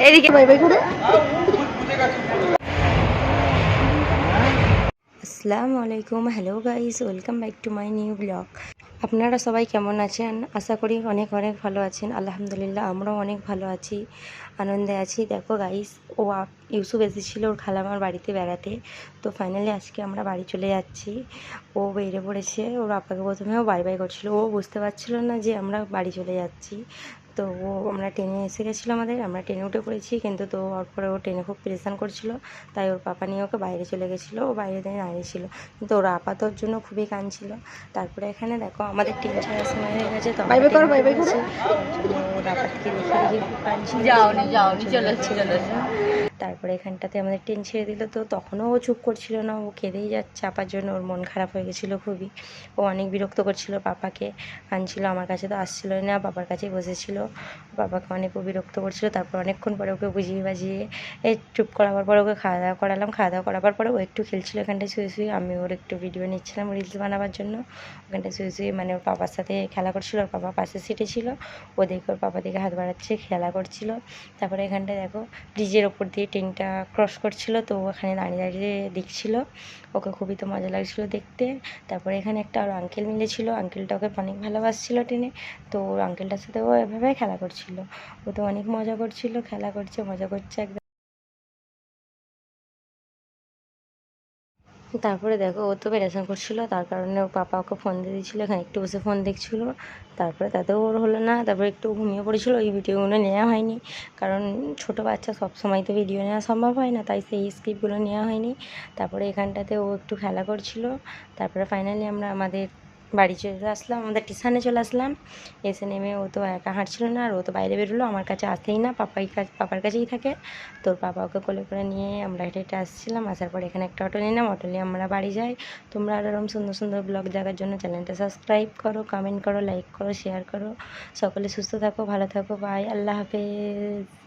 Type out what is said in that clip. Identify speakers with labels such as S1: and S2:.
S1: এদিকে bye bye করে। আসসালামু আলাইকুম, hello guys, welcome back to my new blog. আপনারা সবাই কেমন আছেন? আশা করি অনেক অনেক ভালো আছেন। আলহামদুলিল্লাহ আমরাও অনেক ভালো আছি, আনন্দে আছি। দেখো গাইস, ইউসুফ এসেছিল ওর খালামার বাড়িতে বেড়াতে। তো ফাইনালি আজকে আমরা বাড়ি চলে যাচ্ছি। ও বেরিয়ে পড়েছে। ওর আপাকে প্রথমেও বাই বাই করছিল, ও বুঝতে পারছিল না যে আমরা বাড়ি চলে যাচ্ছি। তো আমরা ট্রেনে এসে গেছিলো, আমরা ট্রেনে উঠে পড়েছি, কিন্তু তো ওর পরে ও ট্রেনে খুব পরেশান করছিল। তাই ওর পাপা নিয়ে ওকে বাইরে চলে গেছিলো, ও বাইরে দিয়ে দাঁড়িয়েছিল, কিন্তু ওর আপা তোর জন্য খুবই কাঁদছিল। তারপরে এখানে দেখো আমাদের ট্রেন ছাড়ার সময় হয়ে গেছে, তো আমরা ট্রেনে উঠে পড়েছি। তার জন্য ওর আপাকে দেখে দেখে খুব কাঁদছিল। তারপরে এখানটাতে আমাদের ট্রেন ছেড়ে দিল, তো তখনও ও চুপ করছিল না, ও কেঁদেই যাচ্ছে। আপার জন্য ওর মন খারাপ হয়ে গেছিলো খুবই। ও অনেক বিরক্ত করছিল পাপাকে, কাঁদছিল, আমার কাছে তো আসছিল না, বাবার কাছেই বসেছিল। বাবাকে অনেক ও বিরক্ত করছিল। তারপর অনেকক্ষণ পরে ওকে বুঝিয়ে বাজিয়ে চুপ করাবার পরে ওকে খাওয়া দাওয়া করালাম। খাওয়া দাওয়া করাবার পরে ও একটু খেলছিল এখানটায় শুয়ে শুয়ে। আমি ওর একটু ভিডিও নিচ্ছিলাম রিলস বানাবার জন্য। ওখানটায় শুয়ে শুয়ে মানে ওর পাপার সাথে খেলা করছিল। ওর পাপা পাশের সিটে ছিল, ও দেখে ওর পাপা দিকে হাত বাড়াচ্ছে, খেলা করছিল। তারপরে এখানটায় দেখো ব্রিজের ওপর দিয়ে ট্রেনটা ক্রস করছিল, তো ওখানে দাঁড়িয়ে দাঁড়িয়ে দেখছিল। ওকে খুবই তো মজা লাগছিল দেখতে। তারপরে এখানে একটা আর আঙ্কেল মিলেছিল, আঙ্কেলটা ওকে অনেক ভালোবাসছিল ট্রেনে। তো ওর আঙ্কেলটার সাথে ও এভাবে খেলা করছিল। ও তো অনেক মজা করছিল, খেলা করছে, মজা করছে একদম। তারপরে দেখো ও তো পেরেশান করছিল, তার কারণে ওর পাপা ওকে ফোন দিয়ে দিয়েছিলো, এখানে একটু বসে ফোন দেখছিল। তারপরে তাতেও ওর হলো না, তারপরে একটু ঘুমিয়ে পড়েছিল। ওই ভিডিওগুলো নেওয়া হয়নি, কারণ ছোটো বাচ্চা সব সময় তো ভিডিও নেওয়া সম্ভব হয় না, তাই সেই স্ক্রিপ্টগুলো নেওয়া হয়নি। তারপরে এখানটাতে ও একটু খেলা করছিল। তারপরে ফাইনালি আমরা আমাদের বাড়ি চলে আসলাম, আমাদের স্টেশনে চলে আসলাম। এসে নেমে ও তো একা হাঁটছিল না, আর ও তো বাইরে বেরোলো, আমার কাছে আসেই না, পাপার কাছেই থাকে। তোর পাপা ওকে কোলে করে নিয়ে আমরা হেঁটে হেঁটে আসছিলাম। আসার পর এখানে একটা অটো নিলাম, অটো নিয়ে আমরা বাড়ি যাই। তোমরা আরও এরকম সুন্দর সুন্দর ব্লগ দেখার জন্য চ্যানেলটা সাবস্ক্রাইব করো, কমেন্ট করো, লাইক করো, শেয়ার করো। সকলে সুস্থ থাকো, ভালো থাকো, বাই, আল্লাহ হাফেজ।